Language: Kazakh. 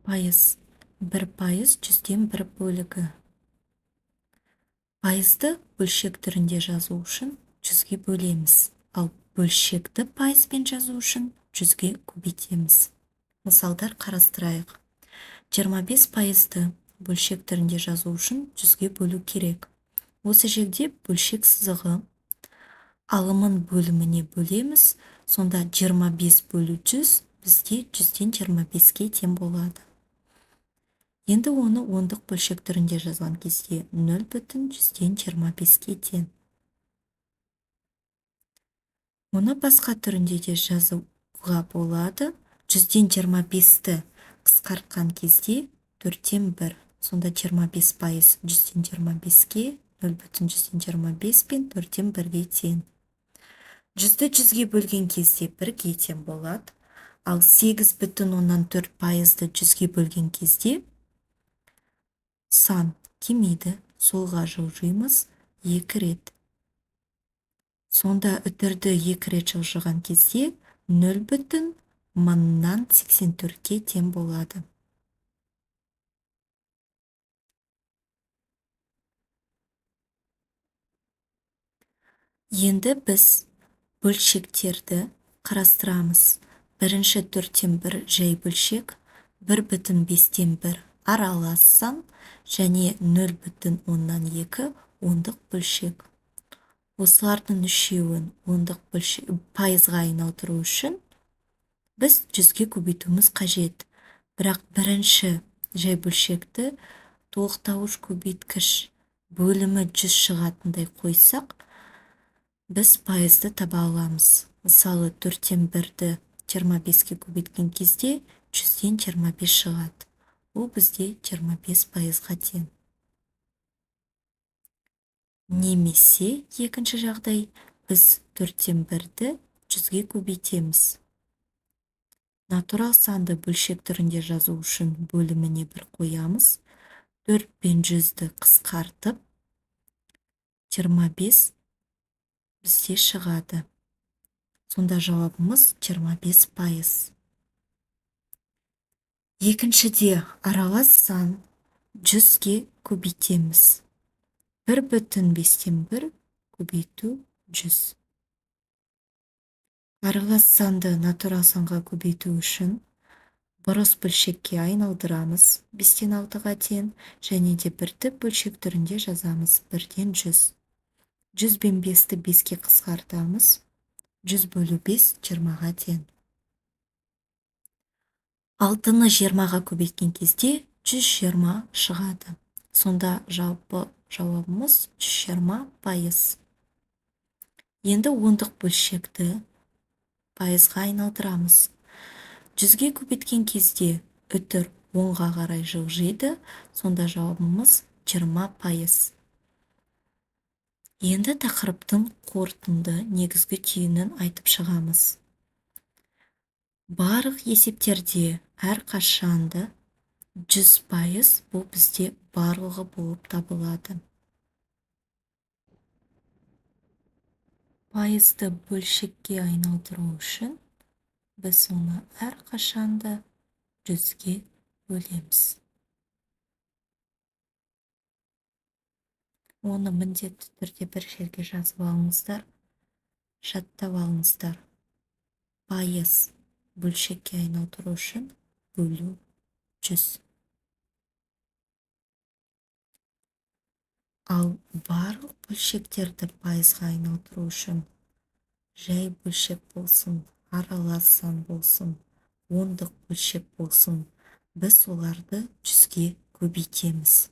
Пайыз. 1% 100-ден 1 бөлігі. Пайызды бөлшек түрінде жазу үшін 100-ге бөлеміз, ал бөлшекті пайызбен жазу үшін 100-ге көбейтеміз. Мысалдар қарастырайық. 25%-ды бөлшек түрінде жазу үшін 100-ге бөлу керек. Осы жерде бөлшек сызығы алымын бөліміне бөлеміз, сонда 25 бөлу 100 бізде 100-ден 25-ге тең болады. Енді оны ондық бөлшек түрінде жазған кезде 0,100-ден 25-ге тең. Оны басқа түрінде де жазуға болады. 100-ден 25-ті қысқартқан кезде 4-тен 1. Сонда 25% 100-ден 25-ге, 0,100-ден 25 пен 4-тен 1-ге тең. 100-ді 100-ге бөлген кезде 1-ге тең болады. Ал 8,4%-ды 100-ге бөлген кезде сан кемейді, солға жылжимыз 2 рет. Сонда үтірді 2 рет жылжыған кезде 0,1084-ге тең болады. Енді біз бөлшектерді қарастырамыз. Бірінші 4-тен 1 жай бөлшек, 1,5-тен 1 аралас сан және 0,2 ондық бөлшек. Осылардың үшеуін ондық пайызға айналдыру үшін біз 100-ге көбейтуіміз қажет. Бірақ бірінші жай бөлшекті толықтауыш көбейткіш бөлімі 100 шығатындай қойсақ, біз пайызды таба аламыз. Мысалы 4-тен 1-ді 25-ге көбейткен кезде 100-ден 25 шығады. Ол бізде 25%-ға тең. Немесе екінші жағдай, біз 4-тен 1-ді 100-ге көбейтеміз. Натурал санды бөлшек түрінде жазу үшін бөліміне 1 қоямыз. 4 пен 100-ді қысқартып, 25 бізде шығады. Сонда жауабымыз 25%. Екіншіде аралас сан 100-ге көбейтеміз. 1,5-тен 1 көбейту 100. Аралас санды натурал санға көбейту үшін бұрыс бөлшекке айналдырамыз, 5-тен 6-ға тең, және де біртіп бөлшек түрінде жазамыз, 1-ден 100. 100 бен 5-ті 5-ке қысқартамыз, 100 бөлу 5 20-ға тең. 6-ны 20-ға көбейткен кезде 120 шығады. Сонда жауабымыз 120%. Енді ондық бөлшекті пайызға айналдырамыз. 100-ге көбейткен кезде үтір оңға қарай жылжиды, сонда жауабымыз 20%. Енді тақырыптың қорытынды негізгі түйінін айтып шығамыз. Барлық есептерде әрқашанда 100% бұл бізде барлығы болып табылады. Пайызды бөлшекке айналдыру үшін біз оны әрқашанда 100-ге бөлеміз. Оны міндетті түрде бір жерге жазып алыңыздар, жаттап алыңыздар. Пайыз бөлшекке айналдыру үшін бөлу 100. Ал барлық бөлшектерді пайызға айналдыру үшін жай бөлшек болсын, аралас сан болсын, ондық бөлшек болсын, біз оларды 100-ге көбейтеміз.